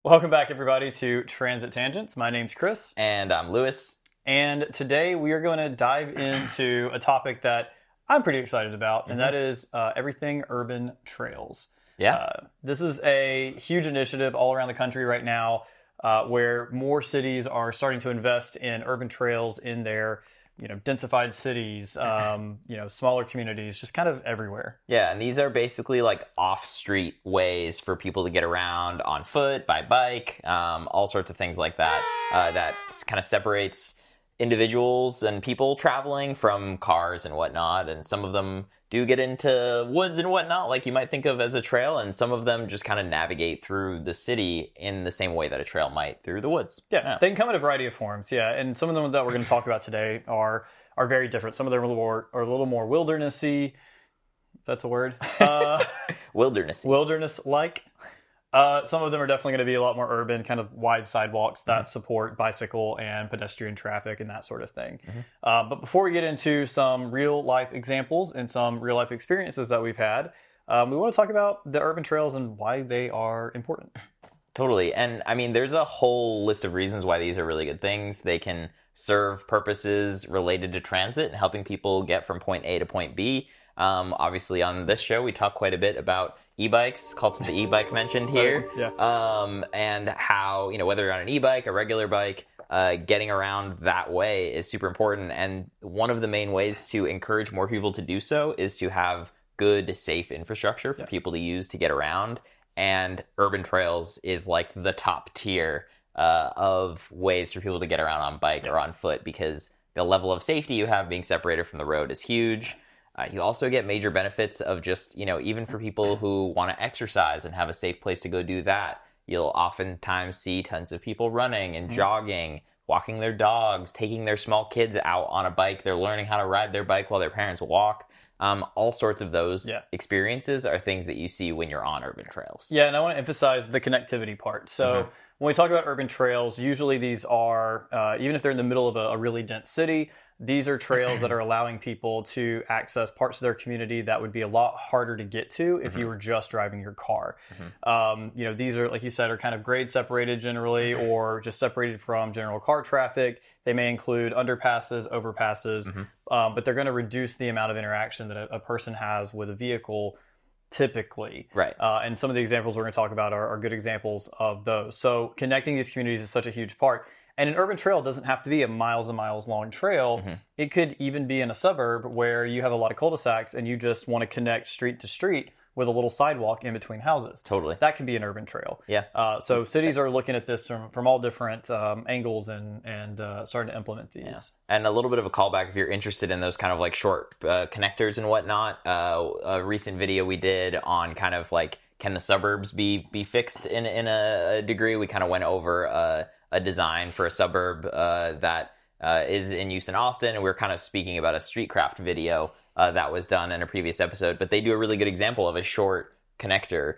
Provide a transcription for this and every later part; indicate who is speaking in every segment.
Speaker 1: Welcome back, everybody, to Transit Tangents. My name's Chris.
Speaker 2: And I'm Lewis.
Speaker 1: And today we are going to dive into a topic that I'm pretty excited about, and that is everything urban trails.
Speaker 2: Yeah.
Speaker 1: This is a huge initiative all around the country right now where more cities are starting to invest in urban trails in their densified cities, smaller communities, just kind of everywhere.
Speaker 2: Yeah, and these are basically like off-street ways for people to get around on foot, by bike, all sorts of things like that. That kind of separates individuals and people traveling from cars and whatnot. And some of them do get into woods and whatnot, like you might think of as a trail. And some of them just kind of navigate through the city in the same way that a trail might through the woods.
Speaker 1: Yeah, they can come in a variety of forms. Yeah, and some of them that we're going to talk about today are very different. Some of them are a little more wildernessy. If that's a word.
Speaker 2: Wildernessy.
Speaker 1: Wilderness-like. Some of them are definitely going to be a lot more urban, kind of wide sidewalks that support bicycle and pedestrian traffic and that sort of thing. But before we get into some real-life examples and some real-life experiences that we've had, we want to talk about the urban trails and why they are important.
Speaker 2: Totally. And I mean, there's a whole list of reasons why these are really good things. They can serve purposes related to transit and helping people get from point A to point B. Obviously, on this show, we talk quite a bit about e-bikes, called the e-bike mentioned here. And how, whether you're on an e-bike, a regular bike, getting around that way is super important. And one of the main ways to encourage more people to do so is to have good, safe infrastructure for people to use to get around. And urban trails is like the top tier of ways for people to get around on bike or on foot, because the level of safety you have being separated from the road is huge. You also get major benefits of just, even for people who want to exercise and have a safe place to go do that. You'll oftentimes see tons of people running and jogging, walking their dogs, taking their small kids out on a bike. They're learning how to ride their bike while their parents walk. All sorts of those experiences are things that you see when you're on urban trails.
Speaker 1: Yeah, and I want to emphasize the connectivity part. So when we talk about urban trails, usually these are, even if they're in the middle of a really dense city, these are trails that are allowing people to access parts of their community that would be a lot harder to get to if you were just driving your car. These are, like you said, are kind of grade separated generally, or just separated from general car traffic. They may include underpasses, overpasses, but they're going to reduce the amount of interaction that a person has with a vehicle typically.
Speaker 2: Right.
Speaker 1: And some of the examples we're going to talk about are good examples of those. So connecting these communities is such a huge part. And an urban trail doesn't have to be a miles and miles long trail. It could even be in a suburb where you have a lot of cul-de-sacs and you just want to connect street to street with a little sidewalk in between houses.
Speaker 2: Totally.
Speaker 1: That can be an urban trail.
Speaker 2: Yeah.
Speaker 1: So cities are looking at this from all different angles and starting to implement these.
Speaker 2: Yeah. And a little bit of a callback if you're interested in those kind of like short connectors and whatnot. A recent video we did on kind of like, can the suburbs be fixed in a degree? We kind of went over a design for a suburb that is in use in Austin, and we're kind of speaking about a Streetcraft video that was done in a previous episode. But they do a really good example of a short connector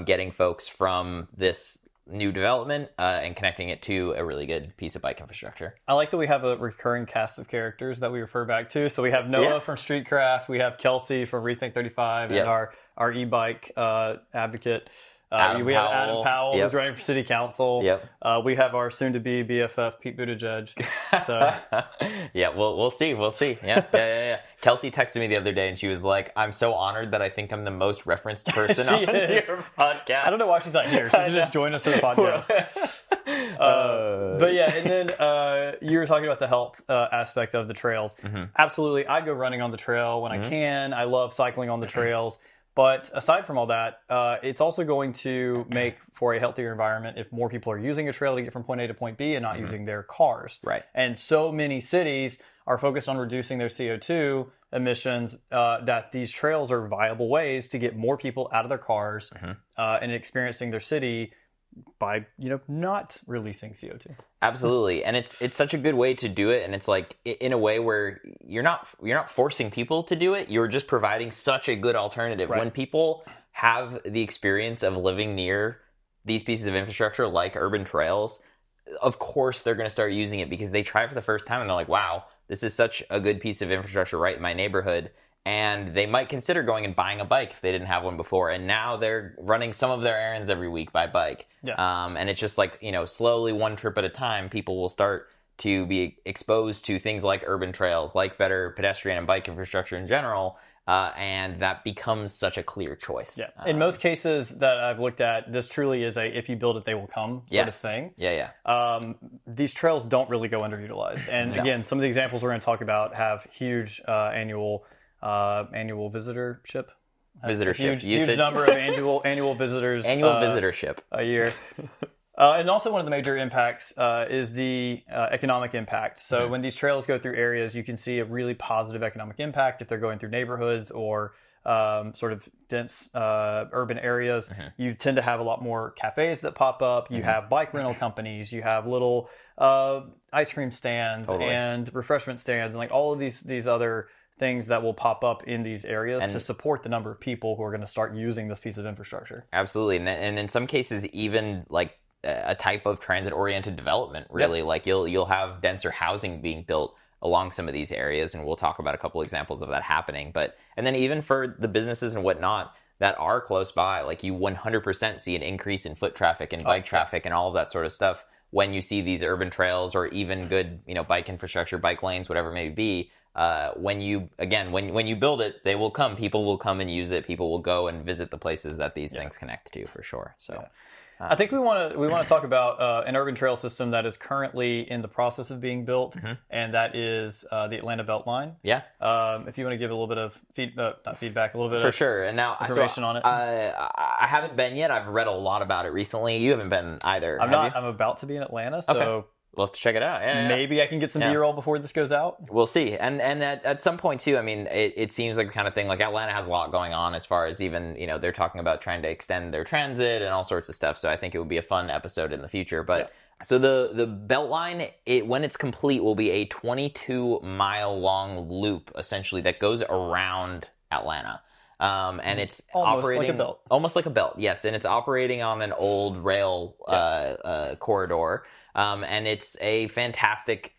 Speaker 2: getting folks from this new development and connecting it to a really good piece of bike infrastructure.
Speaker 1: I like that we have a recurring cast of characters that we refer back to. So we have Noah from Streetcraft, we have Kelsey from Rethink 35, and our e-bike advocate. We have Adam Powell, who's running for city council. We have our soon-to-be BFF, Pete Buttigieg. So,
Speaker 2: we'll see. Yeah. Kelsey texted me the other day, and she was like, "I'm so honored that I think I'm the most referenced person on your podcast."
Speaker 1: I don't know why she's not here. She should just join us for the podcast. But yeah, and then you were talking about the health aspect of the trails. Absolutely, I go running on the trail when I can. I love cycling on the trails. But aside from all that, it's also going to make for a healthier environment if more people are using a trail to get from point A to point B and not using their cars.
Speaker 2: Right. And
Speaker 1: so many cities are focused on reducing their CO2 emissions that these trails are viable ways to get more people out of their cars and experiencing their city by not releasing CO2.
Speaker 2: Absolutely. And it's such a good way to do it, and it's like in a way where you're not forcing people to do it, you're just providing such a good alternative. When people have the experience of living near these pieces of infrastructure like urban trails, of course they're going to start using it because they try it for the first time and they're like, wow, this is such a good piece of infrastructure right in my neighborhood. and they might consider going and buying a bike if they didn't have one before. And now they're running some of their errands every week by bike.
Speaker 1: Yeah.
Speaker 2: And it's just like, slowly one trip at a time, people will start to be exposed to things like urban trails, like better pedestrian and bike infrastructure in general. And that becomes such a clear choice.
Speaker 1: Yeah. In most cases that I've looked at, this truly is a if you build it, they will come sort of thing.
Speaker 2: Yeah.
Speaker 1: These trails don't really go underutilized. And again, some of the examples we're going to talk about have huge annual visitorship.
Speaker 2: Huge
Speaker 1: number of annual visitors.
Speaker 2: Visitorship.
Speaker 1: A year. And also one of the major impacts is the economic impact. So when these trails go through areas, you can see a really positive economic impact if they're going through neighborhoods or sort of dense urban areas. You tend to have a lot more cafes that pop up. You have bike rental companies. You have little ice cream stands and refreshment stands and like all of these other things that will pop up in these areas to support the number of people who are going to start using this piece of infrastructure.
Speaker 2: Absolutely. And in some cases, even like a type of transit-oriented development, really. Like you'll have denser housing being built along some of these areas, and we'll talk about a couple examples of that happening. And then even for the businesses and whatnot that are close by, like you 100% see an increase in foot traffic and bike traffic and all of that sort of stuff when you see these urban trails or even good, bike infrastructure, bike lanes, whatever it may be. When you build it, they will come. People will come and use it. People will go and visit the places that these things connect to, for sure. So.
Speaker 1: I think we want to talk about an urban trail system that is currently in the process of being built, and that is the Atlanta Beltline.
Speaker 2: Yeah.
Speaker 1: If you want to give a little bit of feedback, a little bit
Speaker 2: for sure. And now
Speaker 1: information on it.
Speaker 2: I haven't been yet. I've read a lot about it recently. You haven't been either.
Speaker 1: I'm not. I'm about to be in Atlanta, so.
Speaker 2: Okay. We'll have to check it out.
Speaker 1: Maybe I can get some B-roll before this goes out.
Speaker 2: We'll see. And at some point, too, I mean, it seems like the kind of thing, like Atlanta has a lot going on as far as even, they're talking about trying to extend their transit and all sorts of stuff. So I think it would be a fun episode in the future. But so the Beltline, when it's complete, will be a 22-mile-long loop, essentially, that goes around Atlanta. And it's operating almost like a belt. Yes. And it's operating on an old rail corridor. And it's a fantastic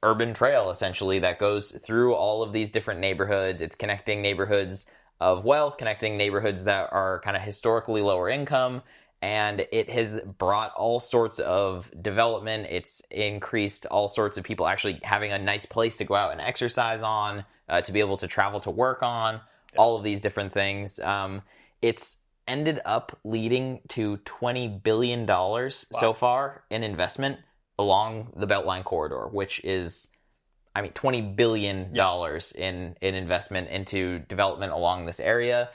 Speaker 2: urban trail, essentially, that goes through all of these different neighborhoods. It's connecting neighborhoods of wealth, connecting neighborhoods that are kind of historically lower income. And it has brought all sorts of development. It's increased all sorts of people actually having a nice place to go out and exercise on, to be able to travel to work on, all of these different things. It's ended up leading to $20 billion so far in investment along the Beltline corridor, which is, $20 billion in investment into development along this area.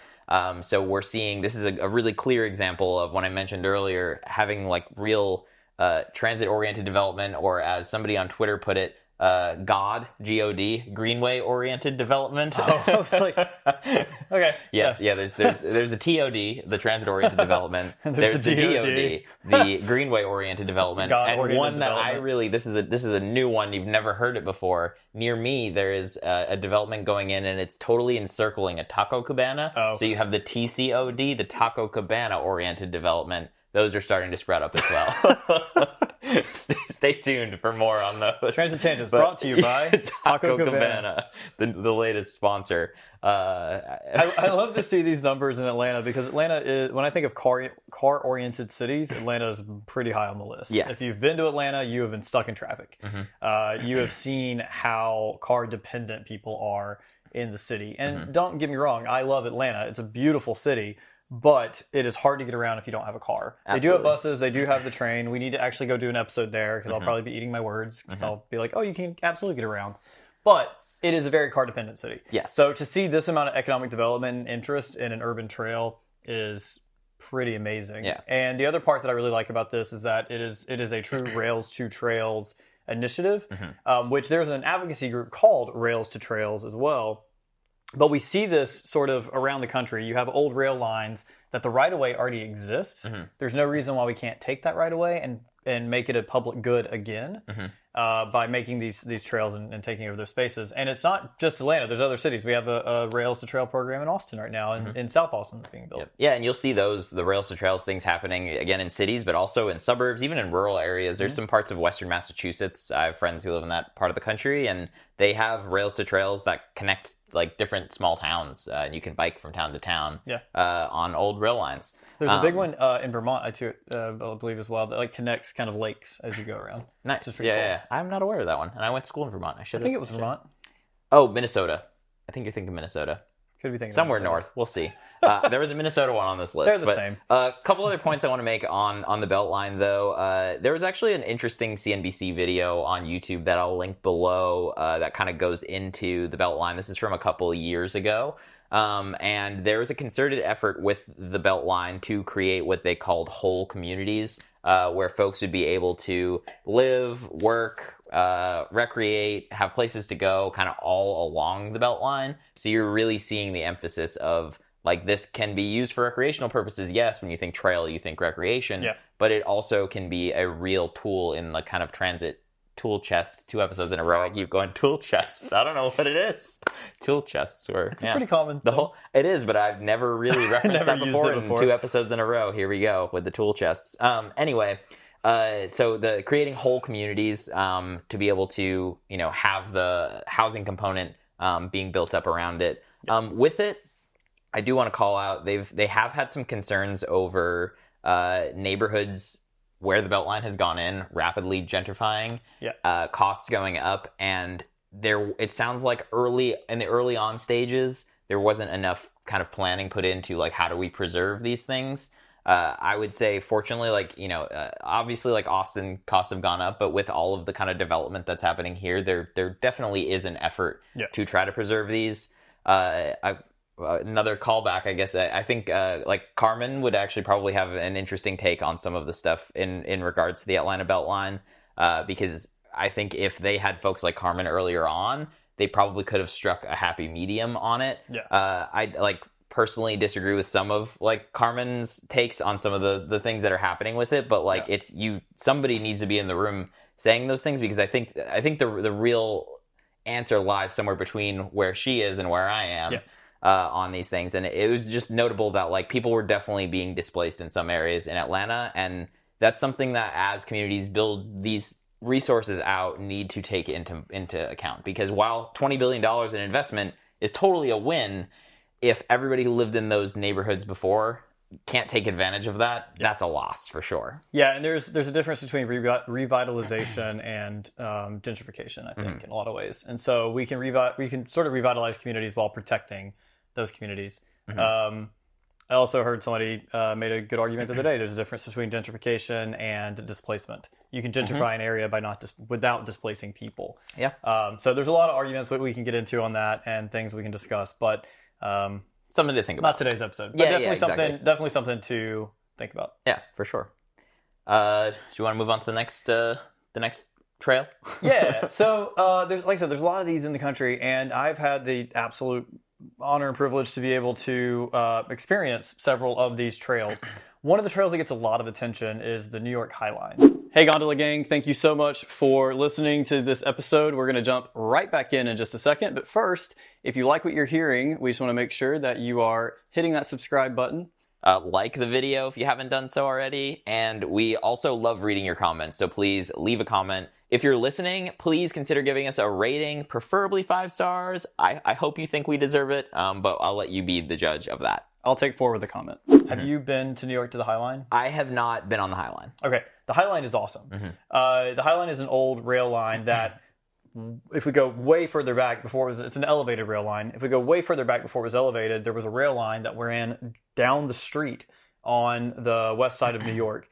Speaker 2: So we're seeing, this is a really clear example of what I mentioned earlier, having like real transit-oriented development, or as somebody on Twitter put it, G-O-D, Greenway-oriented development.
Speaker 1: Oh, I was like, okay.
Speaker 2: Yes, there's a TOD, the transit-oriented development. There's the GOD, the Greenway-oriented development. And one that this is a new one, you've never heard it before. Near me, there is a development going in, and it's totally encircling a taco cabana. Oh. So you have the TCOD, the Taco Cabana-oriented development. Those are starting to spread up as well. Stay tuned for more on those.
Speaker 1: Transit Tangents brought to you by
Speaker 2: Taco Cabana, the latest sponsor.
Speaker 1: I love to see these numbers in Atlanta, because Atlanta is, when I think of car-oriented cities, Atlanta is pretty high on the list.
Speaker 2: Yes.
Speaker 1: If you've been to Atlanta, you have been stuck in traffic. You have seen how car-dependent people are in the city. And don't get me wrong, I love Atlanta. It's a beautiful city. But it is hard to get around if you don't have a car. Absolutely. They do have buses. They do have the train. We need to actually go do an episode there, because I'll probably be eating my words. Because I'll be like, oh, you can absolutely get around. But it is a very car-dependent city.
Speaker 2: Yes.
Speaker 1: So to see this amount of economic development and interest in an urban trail is pretty amazing.
Speaker 2: Yeah.
Speaker 1: And the other part that I really like about this is that it is a true Rails to Trails initiative, which there's an advocacy group called Rails to Trails as well. But we see this sort of around the country. You have old rail lines that the right-of-way already exists. There's no reason why we can't take that right-of-way and make it a public good again. by making these trails and taking over those spaces. And it's not just Atlanta. There's other cities. We have a Rails to Trail program in Austin right now, in South Austin that's being built.
Speaker 2: Yep. Yeah, and you'll see the Rails to Trails things happening, again, in cities, but also in suburbs, even in rural areas. There's some parts of Western Massachusetts. I have friends who live in that part of the country, and they have Rails to Trails that connect like different small towns, and you can bike from town to town on old rail lines.
Speaker 1: There's a big one in Vermont, I believe, as well, that like connects kind of lakes as you go around.
Speaker 2: Nice. Yeah. I'm not aware of that one, and I went to school in Vermont. I
Speaker 1: think it was Vermont.
Speaker 2: Oh, Minnesota. I think you're thinking Minnesota.
Speaker 1: Could be thinking
Speaker 2: somewhere
Speaker 1: Minnesota.
Speaker 2: North. We'll see. There was a Minnesota one on this list.
Speaker 1: They're the same.
Speaker 2: A couple other points I want to make on the Beltline, though. There was actually an interesting CNBC video on YouTube that I'll link below that kind of goes into the Beltline. This is from a couple years ago. And there was a concerted effort with the Beltline to create what they called whole communities, where folks would be able to live, work, recreate, have places to go kind of all along the Beltline. So you're really seeing the emphasis of like this can be used for recreational purposes. Yes, when you think trail, you think recreation, but it also can be a real tool in the kind of transit tool chest. 2 episodes in a row I keep going tool chests. I don't know what it is. Tool chests were
Speaker 1: it's a pretty common thing.
Speaker 2: It is, but I've never really referenced that before. In 2 episodes in a row. Here we go with the tool chests. Anyway, so the creating whole communities to be able to have the housing component being built up around it. With it, I do want to call out they have had some concerns over neighborhoods where the Beltline has gone in, rapidly gentrifying, costs going up, and it sounds like in the early on stages, there wasn't enough kind of planning put into like how do we preserve these things. I would say, fortunately, obviously, like Austin, costs have gone up, but with all of the kind of development that's happening here, there definitely is an effort to try to preserve these. Another callback, I guess. I think like Carmen would actually probably have an interesting take on some of the stuff in regards to the Atlanta Beltline, because I think if they had folks like Carmen earlier on, they probably could have struck a happy medium on it. I personally disagree with some of like Carmen's takes on some of the things that are happening with it, but like somebody needs to be in the room saying those things, because I think the real answer lies somewhere between where she is and where I am. On these things. And it was just notable that like people were definitely being displaced in some areas in Atlanta, and that's something that as communities build these resources out need to take into account, because while $20 billion in investment is totally a win, if everybody who lived in those neighborhoods before can't take advantage of that, that's a loss for sure.
Speaker 1: Yeah, and there's a difference between revitalization and gentrification, I think, in a lot of ways. And so we can sort of revitalize communities while protecting those communities. I also heard somebody made a good argument the other day. There's a difference between gentrification and displacement. You can gentrify an area by without displacing people. So there's a lot of arguments that we can get into on that and things we can discuss, but
Speaker 2: something to think about.
Speaker 1: Not today's episode, but definitely something to think about.
Speaker 2: Yeah, for sure. Do you want to move on to the next trail?
Speaker 1: Yeah. So there's, like I said, there's a lot of these in the country, and I've had the absolute honor and privilege to be able to experience several of these trails. One of the trails that gets a lot of attention is the New York Highline. Hey, Gondola Gang, thank you so much for listening to this episode. We're going to jump right back in just a second. But first, if you like what you're hearing, we just want to make sure that you are hitting that subscribe button.
Speaker 2: Like the video if you haven't done so already. And we also love reading your comments, so please leave a comment. If you're listening, please consider giving us a rating, preferably 5 stars. I hope you think we deserve it, but I'll let you be the judge of that.
Speaker 1: I'll take forward the comment. Have you been to New York to the Highline?
Speaker 2: I have not been on the Highline.
Speaker 1: Okay. The Highline is awesome. The Highline is an old rail line that, if we go way further back before it's an elevated rail line. If we go way further back before it was elevated, there was a rail line that ran down the street on the west side of New York.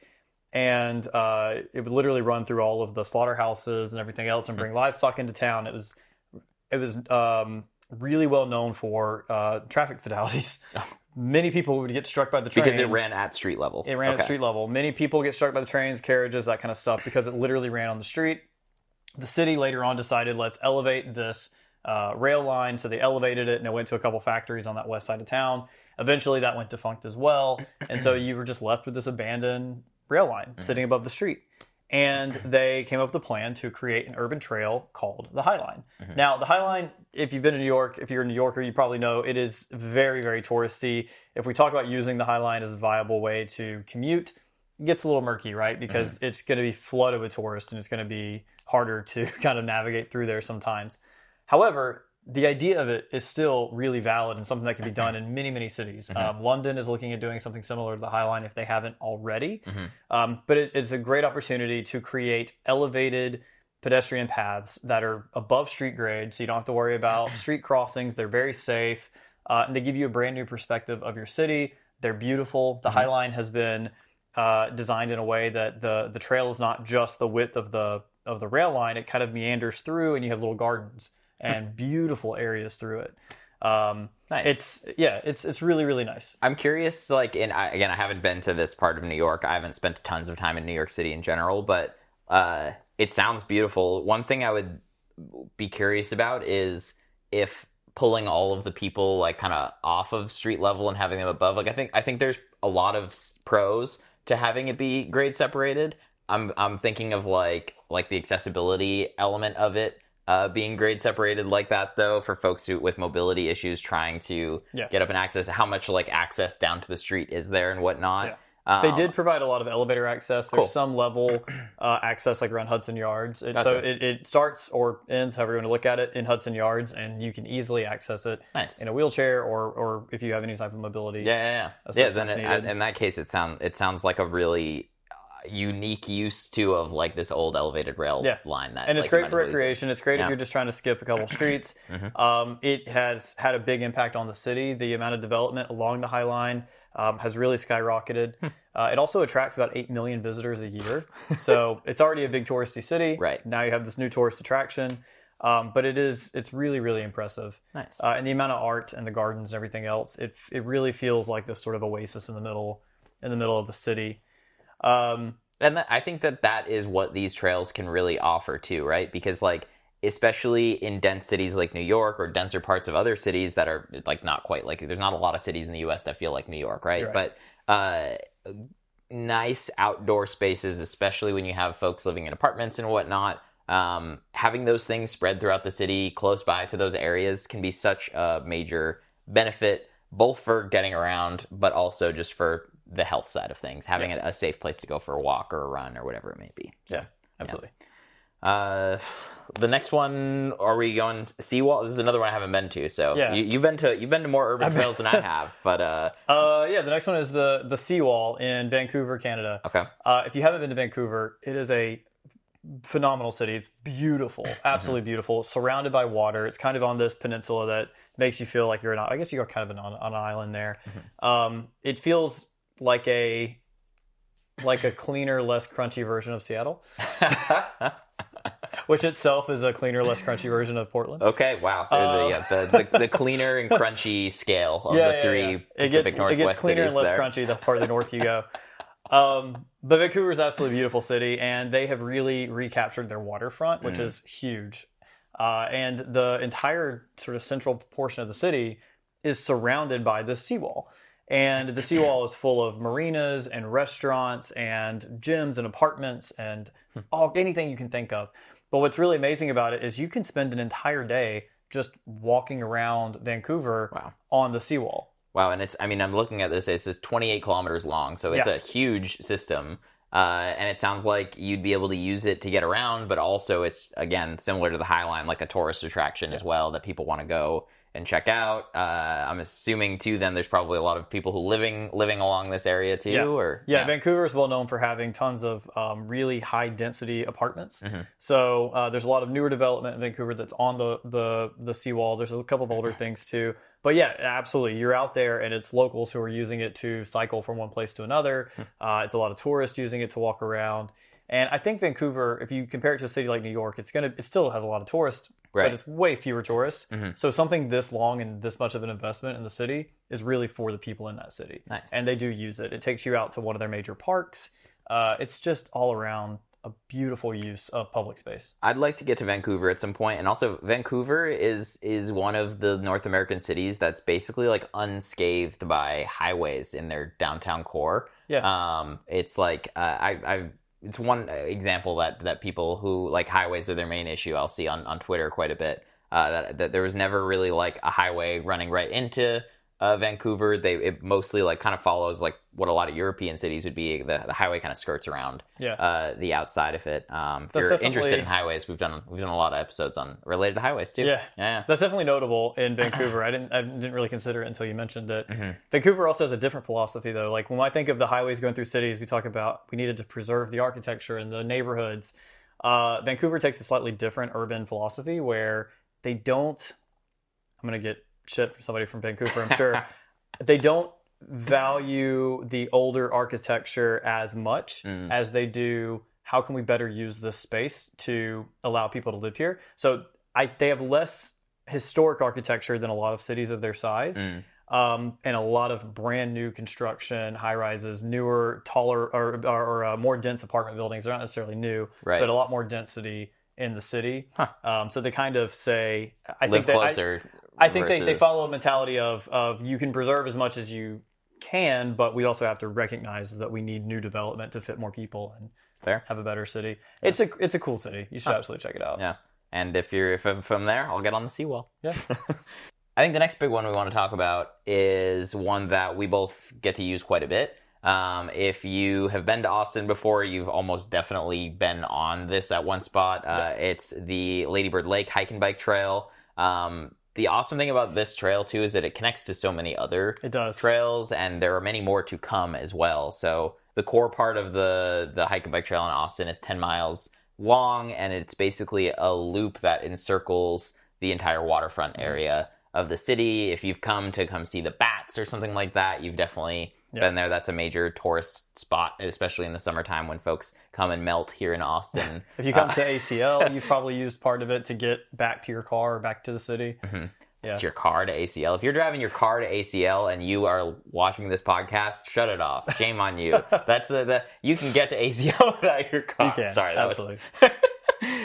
Speaker 1: And it would literally run through all of the slaughterhouses and everything else and bring livestock into town. It was really well known for traffic fatalities. Many people would get struck by the train.
Speaker 2: Because it ran at street level.
Speaker 1: It ran at street level. Many people get struck by the trains, carriages, that kind of stuff, because it literally ran on the street. The city later on decided, let's elevate this rail line. So they elevated it, and it went to a couple factories on that west side of town. Eventually, that went defunct as well. And so you were just left with this abandoned rail line sitting above the street. And they came up with a plan to create an urban trail called the Highline. Now, the Highline, if you've been to New York, if you're a New Yorker, you probably know it is very, very touristy. If we talk about using the Highline as a viable way to commute, it gets a little murky, right? Because it's going to be flooded with tourists and it's going to be harder to kind of navigate through there sometimes. However, the idea of it is still really valid and something that can be done in many, many cities. London is looking at doing something similar to the Highline if they haven't already. But it's a great opportunity to create elevated pedestrian paths that are above street grade, so you don't have to worry about street crossings. They're very safe, and they give you a brand new perspective of your city. They're beautiful. The Highline has been designed in a way that the trail is not just the width of the rail line. It kind of meanders through, and you have little gardens and beautiful areas through it.
Speaker 2: Nice.
Speaker 1: It's really, really nice.
Speaker 2: I'm curious, like, I haven't been to this part of New York. I haven't spent tons of time in New York City in general, but it sounds beautiful. One thing I would be curious about is if pulling all of the people like kind of off of street level and having them above. Like, I think there's a lot of pros to having it be grade separated. I'm thinking of like the accessibility element of it. Being grade separated like that, though, for folks with mobility issues trying to get up and access, how much like access down to the street is there and whatnot.
Speaker 1: They did provide a lot of elevator access. There's some level access like around Hudson Yards. So it starts or ends, however you want to look at it, in Hudson Yards, and you can easily access it in a wheelchair or if you have any type of mobility.
Speaker 2: Then in that case, it sounds like a really unique use too of like this old elevated rail line that,
Speaker 1: and it's
Speaker 2: like,
Speaker 1: great for recreation. It's great if you're just trying to skip a couple streets. It has had a big impact on the city. The amount of development along the High Line has really skyrocketed. It also attracts about 8 million visitors a year, so it's already a big touristy city.
Speaker 2: Right
Speaker 1: now you have this new tourist attraction, but it's really, really impressive.
Speaker 2: Nice.
Speaker 1: And the amount of art and the gardens and everything else, it really feels like this sort of oasis in the middle of the city.
Speaker 2: And I think that is what these trails can really offer too, right? Because like, especially in dense cities like New York or denser parts of other cities that are like not quite like, there's not a lot of cities in the US that feel like New York, right? But nice outdoor spaces, especially when you have folks living in apartments and whatnot, having those things spread throughout the city close by to those areas can be such a major benefit, both for getting around, but also just for the health side of things, having a safe place to go for a walk or a run or whatever it may be. So,
Speaker 1: absolutely.
Speaker 2: The next one, are we going Seawall? This is another one I haven't been to. So you've been to more urban trails than I have, but
Speaker 1: the next one is the Seawall in Vancouver, Canada.
Speaker 2: Okay.
Speaker 1: If you haven't been to Vancouver, it is a phenomenal city. It's beautiful, absolutely beautiful, surrounded by water. It's kind of on this peninsula that makes you feel like you're I guess you're kind of on an island there. It feels like a cleaner, less crunchy version of Seattle, which itself is a cleaner, less crunchy version of Portland.
Speaker 2: Okay, wow. So the cleaner and crunchy scale of the three Pacific Northwest cities. It gets cleaner and less
Speaker 1: crunchy the farther north you go. But Vancouver is an absolutely beautiful city, and they have really recaptured their waterfront, which is huge. And the entire sort of central portion of the city is surrounded by the seawall. And the seawall is full of marinas and restaurants and gyms and apartments and anything you can think of. But what's really amazing about it is you can spend an entire day just walking around Vancouver on the seawall.
Speaker 2: Wow, and I'm looking at this, it says 28 kilometers long, so it's a huge system. And it sounds like you'd be able to use it to get around, but also it's, again, similar to the Highline, like a tourist attraction as well that people want to go and check out. I'm assuming too then there's probably a lot of people who living along this area too. Vancouver
Speaker 1: is well known for having tons of really high density apartments. So there's a lot of newer development in Vancouver that's on the seawall. There's a couple of older things too. But yeah, absolutely. You're out there and it's locals who are using it to cycle from one place to another. It's a lot of tourists using it to walk around. And I think Vancouver, if you compare it to a city like New York, it still has a lot of tourists, but it's way fewer tourists. So something this long and this much of an investment in the city is really for the people in that city.
Speaker 2: Nice.
Speaker 1: And they do use it. It takes you out to one of their major parks. It's just all around a beautiful use of public space.
Speaker 2: I'd like to get to Vancouver at some point. And also Vancouver is one of the North American cities that's basically like unscathed by highways in their downtown core. It's like, it's one example that people who like highways are their main issue. I'll see on Twitter quite a bit. That there was never really like a highway running right into Vancouver. It mostly like kind of follows like what a lot of European cities would be. The highway kind of skirts around the outside of it. If you're interested in highways, we've done a lot of episodes on related to highways too.
Speaker 1: Yeah. That's definitely notable in Vancouver. I didn't really consider it until you mentioned it. Vancouver also has a different philosophy though. Like when I think of the highways going through cities, we talk about we needed to preserve the architecture and the neighborhoods. Vancouver takes a slightly different urban philosophy where they don't. I'm going to get shit from somebody from Vancouver, I'm sure. They don't value the older architecture as much as they do how can we better use this space to allow people to live here. So they have less historic architecture than a lot of cities of their size, and a lot of brand new construction, high rises, newer, taller, or more dense apartment buildings. They're not necessarily new, but a lot more density in the city. So they kind of say, I think they follow a mentality of you can preserve as much as you can, but we also have to recognize that we need new development to fit more people and have a better city. Yeah. It's a cool city. You should absolutely check it out.
Speaker 2: Yeah, and if I'm from there, I'll get on the seawall.
Speaker 1: Yeah.
Speaker 2: I think the next big one we want to talk about is one that we both get to use quite a bit. If you have been to Austin before, you've almost definitely been on this at one spot. It's the Lady Bird Lake Hike and Bike Trail. The awesome thing about this trail, too, is that it connects to so many other trails, and there are many more to come as well. So the core part of the hike and bike trail in Austin is 10 miles long, and it's basically a loop that encircles the entire waterfront area of the city. If you've come to see the bats or something like that, you've definitely been there. That's a major tourist spot, especially in the summertime when folks come and melt here in Austin.
Speaker 1: If you come to ACL, you've probably used part of it to get back to your car or back to the city.
Speaker 2: To your car to ACL. If you're driving your car to ACL and you are watching this podcast, shut it off. Shame on you. That's you can get to ACL without your car.
Speaker 1: You can.
Speaker 2: Sorry, that
Speaker 1: absolutely.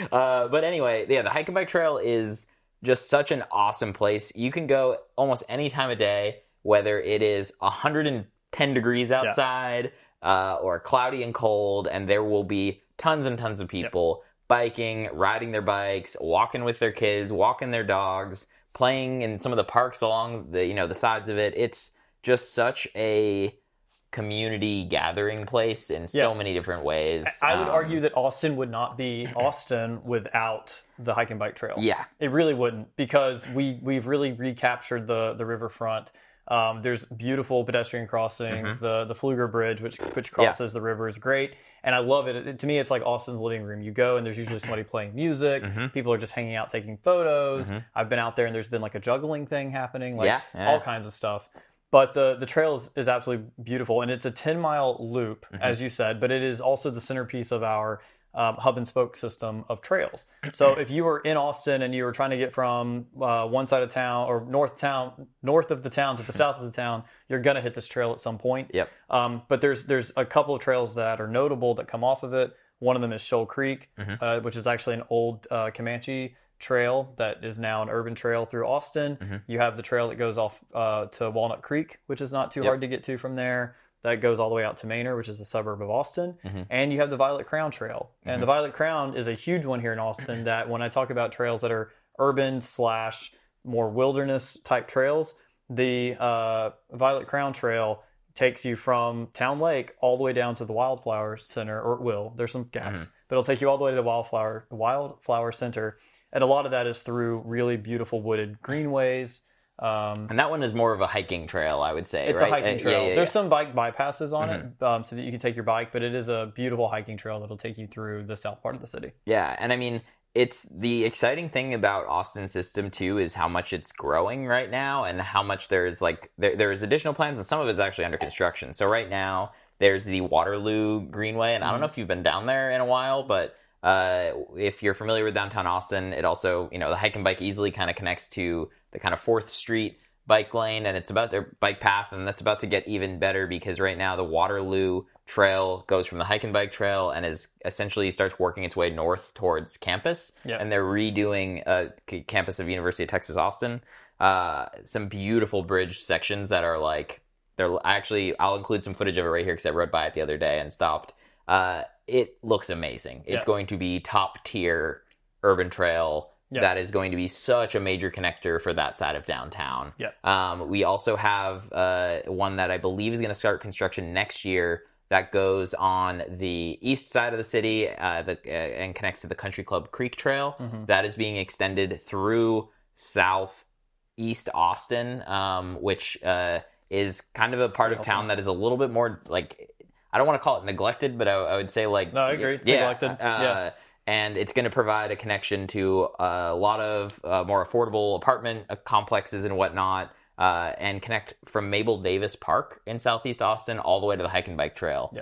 Speaker 2: But anyway, the hike and bike trail is just such an awesome place. You can go almost any time of day, whether it is 110 degrees outside or cloudy and cold, and there will be tons and tons of people biking, riding their bikes, walking with their kids, walking their dogs, playing in some of the parks along the sides of it. It's just such a community gathering place in so many different ways.
Speaker 1: I would argue that Austin would not be Austin without the hike and bike trail.
Speaker 2: Yeah.
Speaker 1: It really wouldn't, because we've really recaptured the riverfront. There's beautiful pedestrian crossings. The Pfluger Bridge, which crosses the river, is great. And I love it. To me, it's like Austin's living room. You go and there's usually somebody playing music. People are just hanging out taking photos. I've been out there and there's been like a juggling thing happening, all kinds of stuff. But the trail is absolutely beautiful. And it's a 10-mile loop, as you said, but it is also the centerpiece of our hub and spoke system of trails. So if you were in Austin and you were trying to get from one side of town or north of the town to the south of the town, you're going to hit this trail at some point. But there's a couple of trails that are notable that come off of it. One of them is Shoal Creek, which is actually an old Comanche trail that is now an urban trail through Austin. You have the trail that goes off to Walnut Creek, which is not too hard to get to from there. That goes all the way out to Manor, which is a suburb of Austin. And you have the Violet Crown Trail. And the Violet Crown is a huge one here in Austin that when I talk about trails that are urban / more wilderness type trails, the Violet Crown Trail takes you from Town Lake all the way down to the Wildflower Center, or it will. There's some gaps. But it'll take you all the way to the Wildflower Center. And a lot of that is through really beautiful wooded greenways.
Speaker 2: And that one is more of a hiking trail, I would say.
Speaker 1: It's a hiking trail. There's some bike bypasses on it so that you can take your bike, but it is a beautiful hiking trail that'll take you through the south part of the city.
Speaker 2: Yeah, and I mean, it's the exciting thing about Austin's system, too, is how much it's growing right now and how much there's there's additional plans, and some of it's actually under construction. So right now, there's the Waterloo Greenway, and I don't know if you've been down there in a while, but if you're familiar with downtown Austin, it also, the hike and bike easily kind of connects to the kind of 4th Street bike lane, and it's about their bike path, and that's about to get even better because right now the Waterloo Trail goes from the hike and bike trail and is essentially starts working its way north towards campus, and they're redoing campus of University of Texas Austin. Some beautiful bridge sections that are I'll include some footage of it right here because I rode by it the other day and stopped. it looks amazing. It's going to be top tier urban trail. That is going to be such a major connector for that side of downtown. We also have one that I believe is going to start construction next year that goes on the east side of the city and connects to the Country Club Creek Trail. That is being extended through southeast Austin, which is kind of a part of town that is a little bit more, like, I don't want to call it neglected, but I would say, like...
Speaker 1: No, I agree. It's neglected.
Speaker 2: And it's going to provide a connection to a lot of more affordable apartment complexes and whatnot, and connect from Mabel Davis Park in Southeast Austin all the way to the hike and bike trail.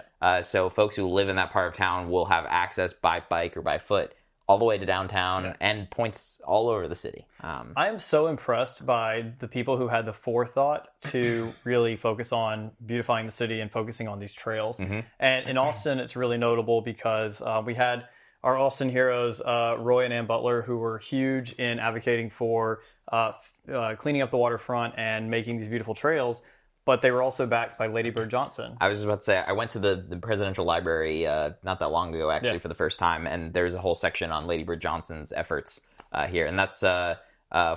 Speaker 2: So folks who live in that part of town will have access by bike or by foot all the way to downtown and points all over the city.
Speaker 1: I am so impressed by the people who had the forethought to really focus on beautifying the city and focusing on these trails. And in Austin, it's really notable because we had our Austin heroes, Roy and Ann Butler, who were huge in advocating for cleaning up the waterfront and making these beautiful trails, but they were also backed by Lady Bird Johnson.
Speaker 2: I was just about to say, I went to the Presidential Library not that long ago, actually, for the first time, and there's a whole section on Lady Bird Johnson's efforts here, and that's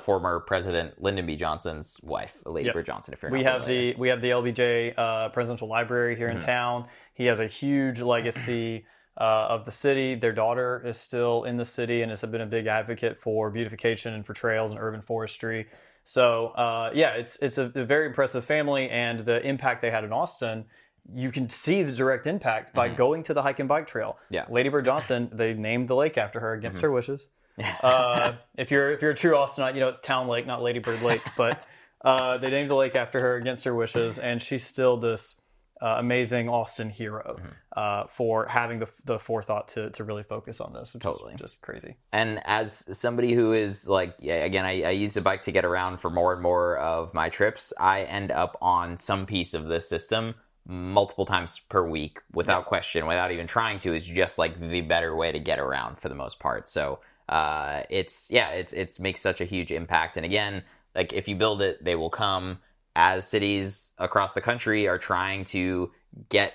Speaker 2: former President Lyndon B. Johnson's wife, Lady Bird Johnson, if you're not familiar.
Speaker 1: We have the LBJ Presidential Library here in town. He has a huge legacy of the city. Their daughter is still in the city and has been a big advocate for beautification and for trails and urban forestry. So, it's a very impressive family, and the impact they had in Austin, you can see the direct impact by going to the hike and bike trail. Lady Bird Johnson, they named the lake after her against her wishes. If you're a true Austinite, you know it's Town Lake, not Lady Bird Lake, but they named the lake after her against her wishes, and she's still this amazing Austin hero for having the forethought to really focus on this, which is just crazy.
Speaker 2: And as somebody who is like, again, I use a bike to get around for more and more of my trips, I end up on some piece of this system multiple times per week without question, without even trying to. It's just like the better way to get around for the most part. So it's makes such a huge impact. And again, like if you build it, they will come. As cities across the country are trying to get,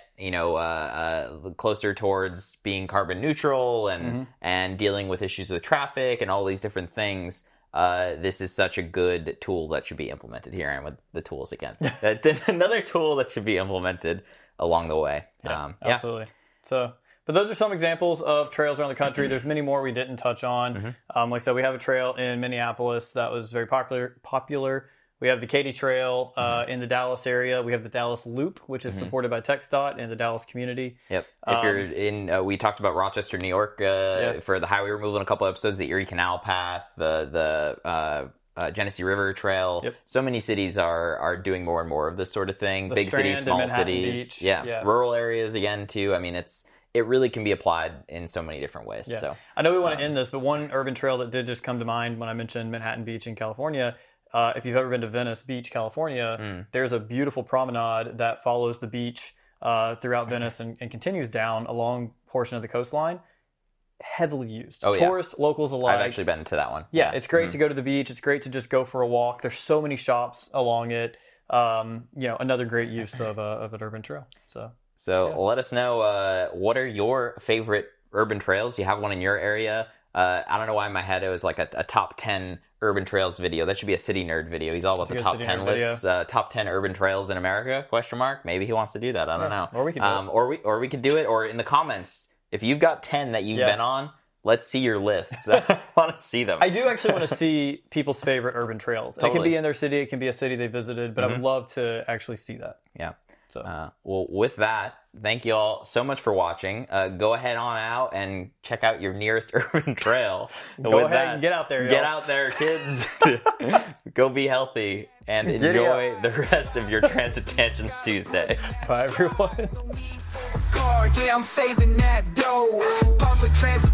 Speaker 2: closer towards being carbon neutral and dealing with issues with traffic and all these different things, this is such a good tool that should be implemented here. And with the tools again, another tool that should be implemented along the way.
Speaker 1: Absolutely. So, but those are some examples of trails around the country. There's many more we didn't touch on. Like I said, we have a trail in Minneapolis that was very popular. We have the Katy Trail in the Dallas area. We have the Dallas Loop, which is supported by TxDOT and the Dallas community. If
Speaker 2: you're in, we talked about Rochester, New York for the highway removal in a couple episodes, the Erie Canal Path, the Genesee River Trail. So many cities are doing more and more of this sort of thing.
Speaker 1: The
Speaker 2: Big
Speaker 1: Strand
Speaker 2: cities, small cities. Rural areas again, too. I mean, it really can be applied in so many different ways. So
Speaker 1: I know we want to end this, but one urban trail that did just come to mind when I mentioned Manhattan Beach in California. If you've ever been to Venice Beach, California, there's a beautiful promenade that follows the beach throughout Venice and continues down a long portion of the coastline. Heavily used. Tourists, locals alike.
Speaker 2: I've actually been to that one.
Speaker 1: It's great to go to the beach. It's great to just go for a walk. There's so many shops along it. Another great use of an urban trail. So
Speaker 2: let us know, what are your favorite urban trails? Do you have one in your area? I don't know why in my head it was like a top 10 urban trails video. That should be a City Nerd video. He's all about the top 10 lists. Top 10 urban trails in America, ? Maybe he wants to do that. I don't know.
Speaker 1: Or we could do it.
Speaker 2: Or we could do it. Or in the comments, if you've got 10 that you've been on, let's see your lists. I want to see them.
Speaker 1: I do actually want to see people's favorite urban trails. It can be in their city. It can be a city they visited. But I would love to actually see that.
Speaker 2: Well, with that, thank you all so much for watching. Go ahead on out and check out your nearest urban trail.
Speaker 1: Go ahead and get out there, y'all.
Speaker 2: Get out there, kids. Go be healthy and enjoy the rest of your Transit Tangents Tuesday.
Speaker 1: Bye, everyone.
Speaker 3: Yeah, I'm saving that dough. Public transit